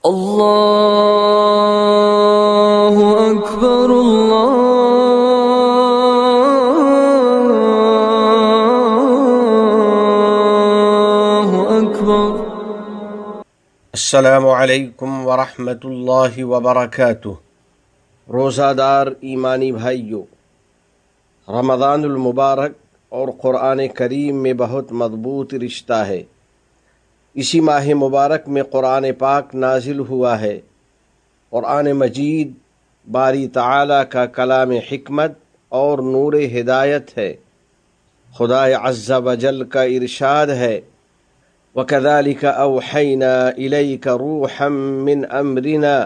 اللہ اکبر اللہ اکبر۔ السلام علیکم ورحمۃ اللہ وبرکاتہ۔ روزہ دار ایمانی بھائیوں، رمضان المبارک اور قرآن کریم میں بہت مضبوط رشتہ ہے۔ اسی ماہ مبارک میں قرآن پاک نازل ہوا ہے۔ قرآن مجید باری تعالی کا کلام حکمت اور نور ہدایت ہے۔ خدا عز و جل کا ارشاد ہے، وَكَذَلِكَ أَوْحَيْنَا إِلَيْكَ رُوحًا مِّنْ أَمْرِنَا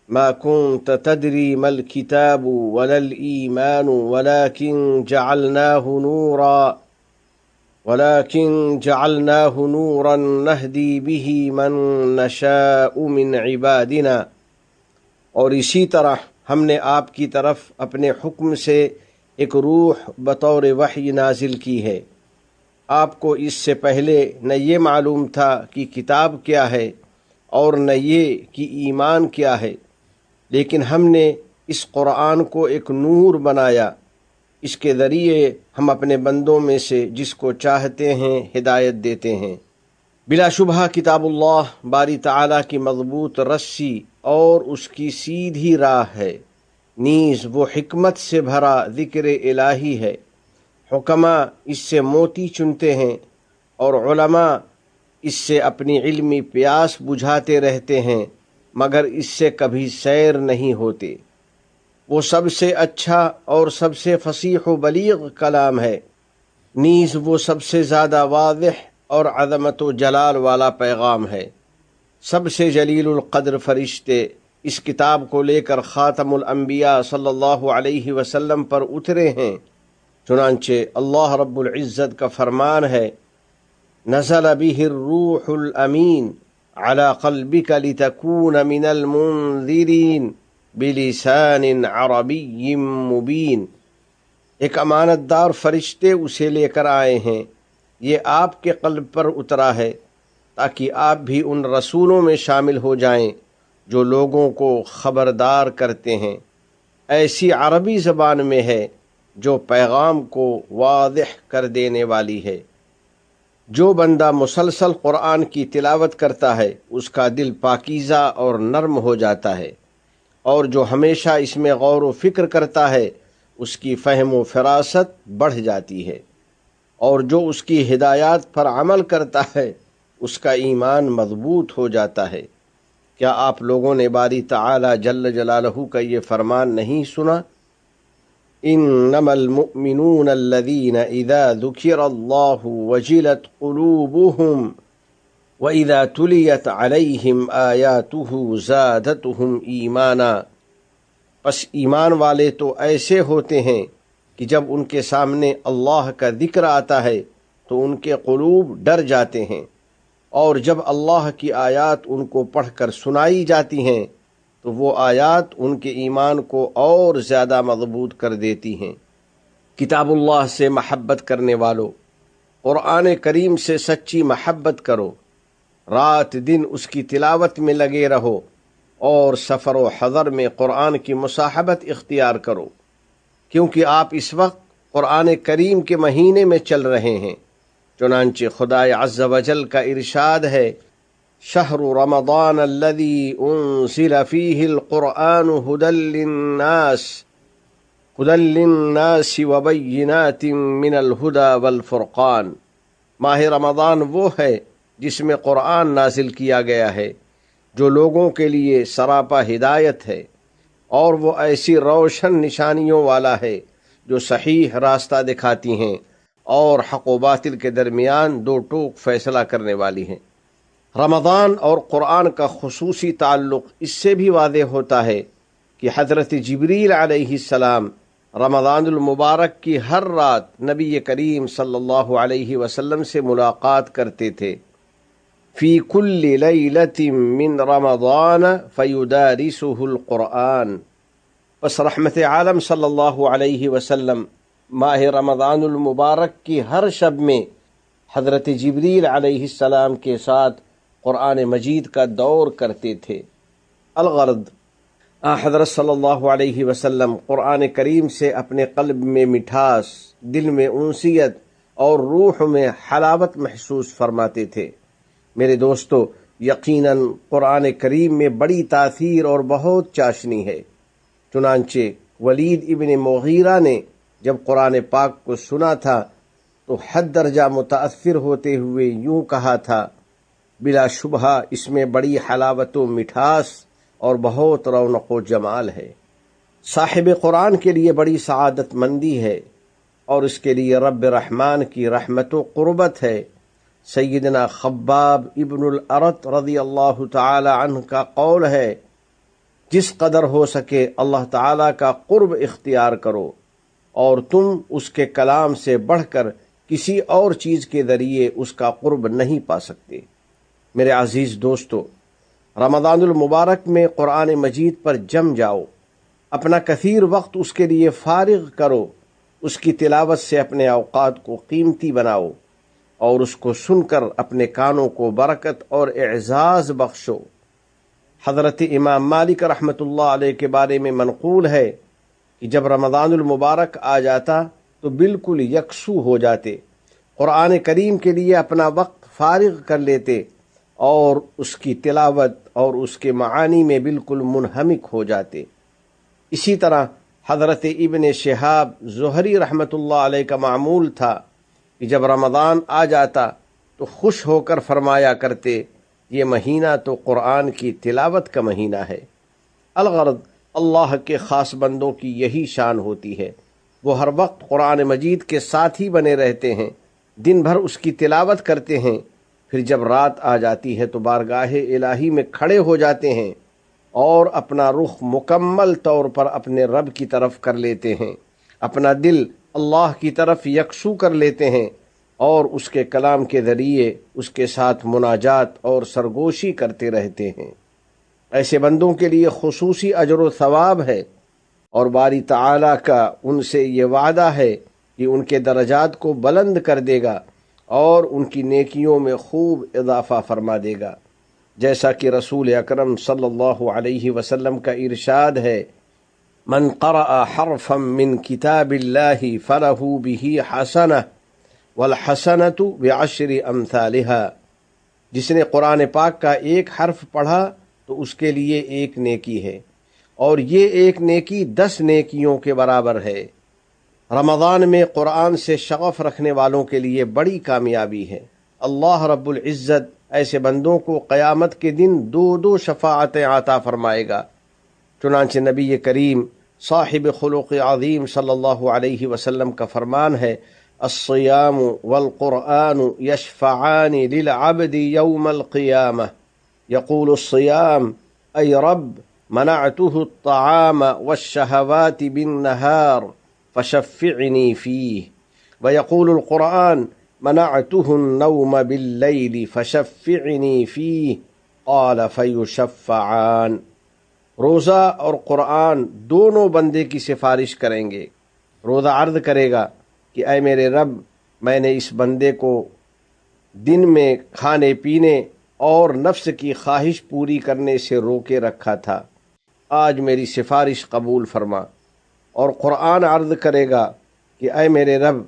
مَا كُنْتَ تَدْرِي مَا الْكِتَابُ وَلَا الْإِيمَانُ وَلَكِنْ جَعَلْنَاهُ نُورًا نَهْدِي بِهِ مَن نَّشَاءُ مِنْ عِبَادِنَا۔ اور اسی طرح ہم نے آپ کی طرف اپنے حکم سے ایک روح بطور وحی نازل کی ہے۔ آپ کو اس سے پہلے نہ یہ معلوم تھا کہ کتاب کیا ہے اور نہ یہ کہ ایمان کیا ہے، لیکن ہم نے اس قرآن کو ایک نور بنایا، اس کے ذریعے ہم اپنے بندوں میں سے جس کو چاہتے ہیں ہدایت دیتے ہیں۔ بلا شبہ کتاب اللہ باری تعالی کی مضبوط رسی اور اس کی سیدھی راہ ہے، نیز وہ حکمت سے بھرا ذکر الہی ہے۔ حکماء اس سے موتی چنتے ہیں اور علماء اس سے اپنی علمی پیاس بجھاتے رہتے ہیں، مگر اس سے کبھی سیر نہیں ہوتے۔ وہ سب سے اچھا اور سب سے فصیح و بلیغ کلام ہے، نیز وہ سب سے زیادہ واضح اور عظمت و جلال والا پیغام ہے۔ سب سے جلیل القدر فرشتے اس کتاب کو لے کر خاتم الانبیاء صلی اللہ علیہ وسلم پر اترے ہیں۔ چنانچہ اللہ رب العزت کا فرمان ہے، نزل به الروح الامین على قلبك لتكون من المنذرین بلسان عربی مبین۔ ایک امانت دار فرشتے اسے لے کر آئے ہیں، یہ آپ کے قلب پر اترا ہے تاکہ آپ بھی ان رسولوں میں شامل ہو جائیں جو لوگوں کو خبردار کرتے ہیں، ایسی عربی زبان میں ہے جو پیغام کو واضح کر دینے والی ہے۔ جو بندہ مسلسل قرآن کی تلاوت کرتا ہے اس کا دل پاکیزہ اور نرم ہو جاتا ہے، اور جو ہمیشہ اس میں غور و فکر کرتا ہے اس کی فہم و فراست بڑھ جاتی ہے، اور جو اس کی ہدایات پر عمل کرتا ہے اس کا ایمان مضبوط ہو جاتا ہے۔ کیا آپ لوگوں نے باری تعالی جل جلالہ کا یہ فرمان نہیں سنا؟ انما المؤمنون الذین اذا ذکر اللہ وجلت قلوبهم وَإِذَا تُلِيَتْ عَلَيْهِمْ آيَاتُهُ زَادَتْهُمْ ایمانا۔ پس ایمان والے تو ایسے ہوتے ہیں کہ جب ان کے سامنے اللہ کا ذکر آتا ہے تو ان کے قلوب ڈر جاتے ہیں، اور جب اللہ کی آیات ان کو پڑھ کر سنائی جاتی ہیں تو وہ آیات ان کے ایمان کو اور زیادہ مضبوط کر دیتی ہیں۔ کتاب اللہ سے محبت کرنے والو، قرآن کریم سے سچی محبت کرو، رات دن اس کی تلاوت میں لگے رہو، اور سفر و حضر میں قرآن کی مصاحبت اختیار کرو، کیونکہ آپ اس وقت قرآن کریم کے مہینے میں چل رہے ہیں۔ چنانچہ خدا عز و جل کا ارشاد ہے، شہر رمضان الذی انزل فیہ القرآن ہدی للناس وبینات من الہدی والفرقان۔ ماہ رمضان وہ ہے جس میں قرآن نازل کیا گیا ہے جو لوگوں کے لیے سراپا ہدایت ہے، اور وہ ایسی روشن نشانیوں والا ہے جو صحیح راستہ دکھاتی ہیں اور حق و باطل کے درمیان دو ٹوک فیصلہ کرنے والی ہیں۔ رمضان اور قرآن کا خصوصی تعلق اس سے بھی واضح ہوتا ہے کہ حضرت جبریل علیہ السلام رمضان المبارک کی ہر رات نبی کریم صلی اللہ علیہ وسلم سے ملاقات کرتے تھے۔ فی کل لیلۃ من رمضان فیدارسہ القرآن۔ پس رحمت عالم صلی اللہ علیہ وسلم ماہ رمضان المبارک کی ہر شب میں حضرت جبریل علیہ السلام کے ساتھ قرآن مجید کا دور کرتے تھے۔ الغرض، حضرت صلی اللہ علیہ وسلم قرآن کریم سے اپنے قلب میں مٹھاس، دل میں انسیت اور روح میں حلاوت محسوس فرماتے تھے۔ میرے دوستو، یقیناً قرآن کریم میں بڑی تاثیر اور بہت چاشنی ہے۔ چنانچہ ولید ابن مغیرہ نے جب قرآن پاک کو سنا تھا تو حد درجہ متاثر ہوتے ہوئے یوں کہا تھا، بلا شبہ اس میں بڑی حلاوت و مٹھاس اور بہت رونق و جمال ہے۔ صاحب قرآن کے لیے بڑی سعادت مندی ہے اور اس کے لیے رب رحمان کی رحمت و قربت ہے۔ سیدنا خباب ابن الارت رضی اللہ تعالی عنہ کا قول ہے، جس قدر ہو سکے اللہ تعالی کا قرب اختیار کرو، اور تم اس کے کلام سے بڑھ کر کسی اور چیز کے ذریعے اس کا قرب نہیں پا سکتے۔ میرے عزیز دوستو، رمضان المبارک میں قرآن مجید پر جم جاؤ، اپنا کثیر وقت اس کے لیے فارغ کرو، اس کی تلاوت سے اپنے اوقات کو قیمتی بناؤ اور اس کو سن کر اپنے کانوں کو برکت اور اعزاز بخشو۔ حضرت امام مالک رحمۃ اللہ علیہ کے بارے میں منقول ہے کہ جب رمضان المبارک آ جاتا تو بالکل یکسو ہو جاتے، قرآن کریم کے لیے اپنا وقت فارغ کر لیتے اور اس کی تلاوت اور اس کے معانی میں بالکل منہمک ہو جاتے۔ اسی طرح حضرت ابن شہاب زہری رحمۃ اللہ علیہ کا معمول تھا کہ جب رمضان آ جاتا تو خوش ہو کر فرمایا کرتے، یہ مہینہ تو قرآن کی تلاوت کا مہینہ ہے۔ الغرض، اللہ کے خاص بندوں کی یہی شان ہوتی ہے، وہ ہر وقت قرآن مجید کے ساتھ ہی بنے رہتے ہیں، دن بھر اس کی تلاوت کرتے ہیں، پھر جب رات آ جاتی ہے تو بارگاہ الہی میں کھڑے ہو جاتے ہیں اور اپنا رخ مکمل طور پر اپنے رب کی طرف کر لیتے ہیں، اپنا دل اللہ کی طرف یکسو کر لیتے ہیں اور اس کے کلام کے ذریعے اس کے ساتھ مناجات اور سرگوشی کرتے رہتے ہیں۔ ایسے بندوں کے لیے خصوصی اجر و ثواب ہے، اور باری تعالیٰ کا ان سے یہ وعدہ ہے کہ ان کے درجات کو بلند کر دے گا اور ان کی نیکیوں میں خوب اضافہ فرما دے گا، جیسا کہ رسول اکرم صلی اللہ علیہ وسلم کا ارشاد ہے، من قرأ حرفا من کتاب اللہ فلہ بہ حسنہ والحسنۃ بعشر امثالها، جس نے قرآن پاک کا ایک حرف پڑھا تو اس کے لیے ایک نیکی ہے، اور یہ ایک نیکی 10 نیکیوں کے برابر ہے۔ رمضان میں قرآن سے شغف رکھنے والوں کے لیے بڑی کامیابی ہے۔ اللہ رب العزت ایسے بندوں کو قیامت کے دن 2 شفاعتیں عطا فرمائے گا۔ چنانچہ نبی کریم صاحب خلق عظیم صلی اللہ علیہ وسلم کا فرمان ہے، الصیام والقرآن یشفعان للعبد یوم القیامہ، یقول الصیام ای رب منعته الطعام والشہوات بالنہار فشفعنی فیہ، ویقول القرآن منعته النوم باللیل فشفعنی فیہ، قال فیشفعان۔ روزہ اور قرآن دونوں بندے کی سفارش کریں گے۔ روزہ عرض کرے گا کہ اے میرے رب، میں نے اس بندے کو دن میں کھانے پینے اور نفس کی خواہش پوری کرنے سے روکے رکھا تھا، آج میری سفارش قبول فرما۔ اور قرآن عرض کرے گا کہ اے میرے رب،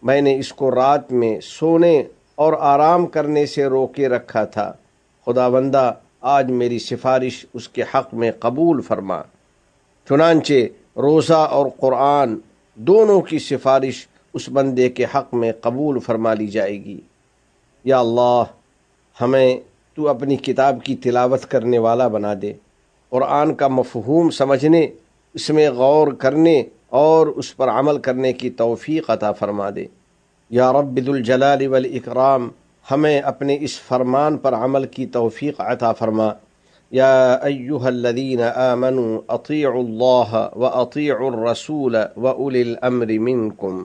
میں نے اس کو رات میں سونے اور آرام کرنے سے روکے رکھا تھا، خدا بندہ آج میری سفارش اس کے حق میں قبول فرما۔ چنانچہ روزہ اور قرآن دونوں کی سفارش اس بندے کے حق میں قبول فرما لی جائے گی۔ یا اللہ، ہمیں تو اپنی کتاب کی تلاوت کرنے والا بنا دے، قرآن کا مفہوم سمجھنے، اس میں غور کرنے اور اس پر عمل کرنے کی توفیق عطا فرما دے۔ یا رب ذو الجلال والاکرام، ہمیں اپنے اس فرمان پر عمل کی توفیق عطا فرما۔ یا ایہا الذین آمنوا اطیعوا اللہ واطیعوا الرسول واولی الامر منکم۔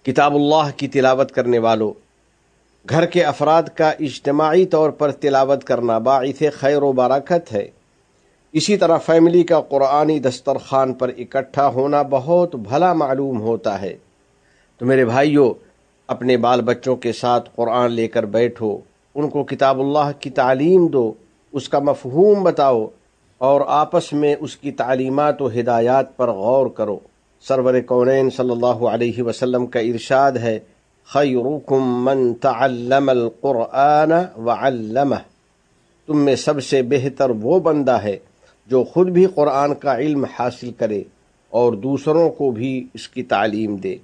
کتاب اللہ کی تلاوت کرنے والوں، گھر کے افراد کا اجتماعی طور پر تلاوت کرنا باعث خیر و برکت ہے۔ اسی طرح فیملی کا قرآنی دسترخوان پر اکٹھا ہونا بہت بھلا معلوم ہوتا ہے۔ تو میرے بھائیوں، اپنے بال بچوں کے ساتھ قرآن لے کر بیٹھو، ان کو کتاب اللہ کی تعلیم دو، اس کا مفہوم بتاؤ اور آپس میں اس کی تعلیمات و ہدایات پر غور کرو۔ سرور کونین صلی اللہ علیہ وسلم کا ارشاد ہے، خیرکم من تعلم القرآن وعلمہ، تم میں سب سے بہتر وہ بندہ ہے جو خود بھی قرآن کا علم حاصل کرے اور دوسروں کو بھی اس کی تعلیم دے۔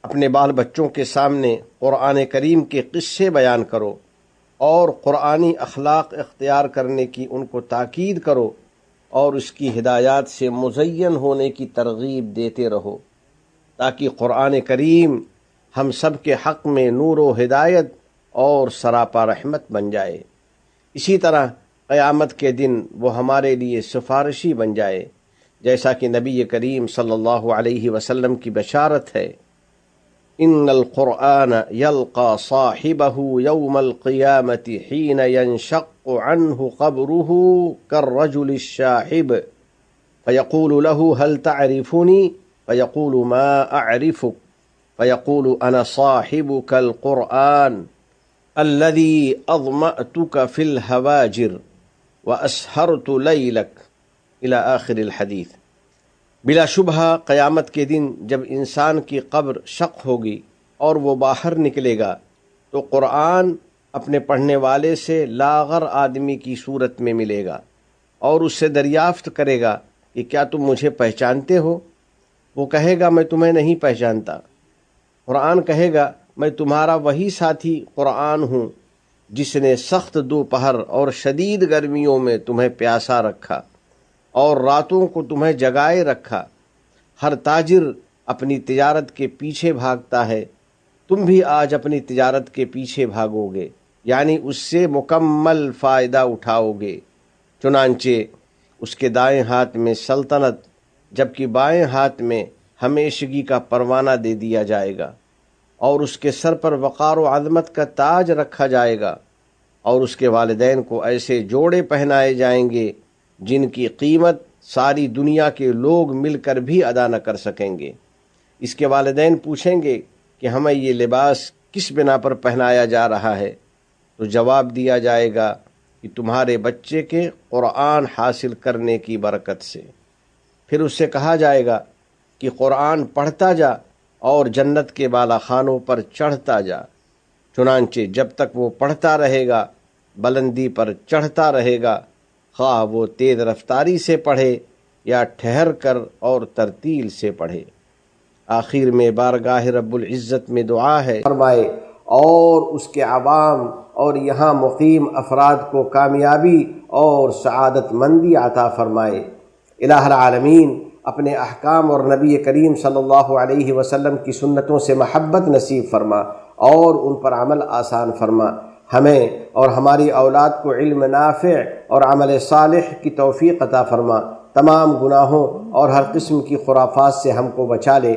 اپنے بال بچوں کے سامنے قرآن کریم کے قصے بیان کرو اور قرآنی اخلاق اختیار کرنے کی ان کو تاکید کرو اور اس کی ہدایات سے مزین ہونے کی ترغیب دیتے رہو، تاکہ قرآن کریم ہم سب کے حق میں نور و ہدایت اور سراپا رحمت بن جائے۔ اسی طرح قیامت کے دن وہ ہمارے لیے سفارشی بن جائے، جیسا کہ نبی کریم صلی اللہ علیہ وسلم کی بشارت ہے، ان القرآن یلقى صاحبہ یوم القیامت حین ینشق عنہ قبرہ کالرجل الشاحب فیقول له هل تعرفنی فیقول ما اعرفک فیقول انا صاحبک القرآن الذي اظمأتك في الهواجر واسہرت لیلک الی آخر الحدیث۔ بلا شبہ قیامت کے دن جب انسان کی قبر شق ہوگی اور وہ باہر نکلے گا تو قرآن اپنے پڑھنے والے سے لاغر آدمی کی صورت میں ملے گا اور اس سے دریافت کرے گا کہ کیا تم مجھے پہچانتے ہو؟ وہ کہے گا میں تمہیں نہیں پہچانتا۔ قرآن کہے گا میں تمہارا وہی ساتھی قرآن ہوں جس نے سخت دوپہر اور شدید گرمیوں میں تمہیں پیاسا رکھا اور راتوں کو تمہیں جگائے رکھا۔ ہر تاجر اپنی تجارت کے پیچھے بھاگتا ہے، تم بھی آج اپنی تجارت کے پیچھے بھاگو گے، یعنی اس سے مکمل فائدہ اٹھاؤ گے۔ چنانچہ اس کے دائیں ہاتھ میں سلطنت جبکہ بائیں ہاتھ میں ہمیشگی کا پروانہ دے دیا جائے گا، اور اس کے سر پر وقار و عظمت کا تاج رکھا جائے گا، اور اس کے والدین کو ایسے جوڑے پہنائے جائیں گے جن کی قیمت ساری دنیا کے لوگ مل کر بھی ادا نہ کر سکیں گے۔ اس کے والدین پوچھیں گے کہ ہمیں یہ لباس کس بنا پر پہنایا جا رہا ہے؟ تو جواب دیا جائے گا کہ تمہارے بچے کے قرآن حاصل کرنے کی برکت سے۔ پھر اس سے کہا جائے گا کہ قرآن پڑھتا جا اور جنت کے بالا خانوں پر چڑھتا جا۔ چنانچہ جب تک وہ پڑھتا رہے گا، بلندی پر چڑھتا رہے گا، خواہ وہ تیز رفتاری سے پڑھے یا ٹھہر کر اور ترتیل سے پڑھے۔ آخر میں بارگاہ رب العزت میں دعا ہے فرمائے اور اس کے عوام اور یہاں مقیم افراد کو کامیابی اور سعادت مندی عطا فرمائے۔ الہ العالمین اپنے احکام اور نبی کریم صلی اللہ علیہ وسلم کی سنتوں سے محبت نصیب فرما اور ان پر عمل آسان فرما۔ ہمیں اور ہماری اولاد کو علم نافع اور عمل صالح کی توفیق عطا فرما۔ تمام گناہوں اور ہر قسم کی خرافات سے ہم کو بچا لے۔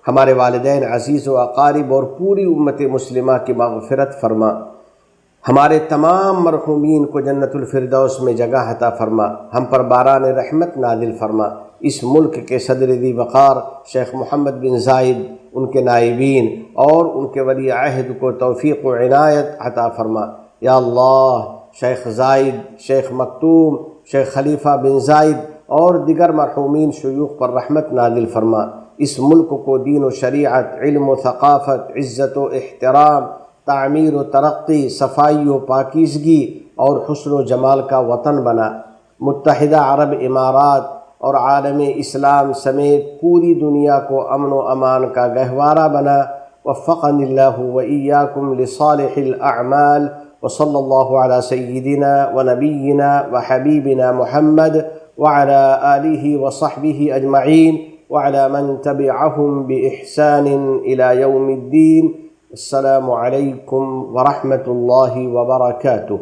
ہمارے والدین، عزیز و اقارب اور پوری امت مسلمہ کی مغفرت فرما۔ ہمارے تمام مرحومین کو جنت الفردوس میں جگہ عطا فرما۔ ہم پر باران رحمت نازل فرما۔ اس ملک کے صدر ذی وقار شیخ محمد بن زائد، ان کے نائبین اور ان کے ولی عہد کو توفیق و عنایت عطا فرما۔ یا اللہ، شیخ زائد، شیخ مکتوم، شیخ خلیفہ بن زائد اور دیگر مرحومین شیوخ پر رحمت نازل فرما۔ اس ملک کو دین و شریعت، علم و ثقافت، عزت و احترام، تعمیر و ترقی، صفائی و پاکیزگی اور حسن و جمال کا وطن بنا۔ متحدہ عرب امارات اور عالم اسلام سمیت پوری دنیا کو امن و امان کا گہوارہ بنا۔ وفقنی اللہ و ایاکم لصالح الاعمال، وصلی اللہ علی سیدنا و نبینا و حبیبنا محمد وعلی آلہ وصحبہ اجمعین وعلی من تبعہم بإحسان الی یوم الدین۔ السلام علیکم ورحمۃ اللہ وبرکاتہ۔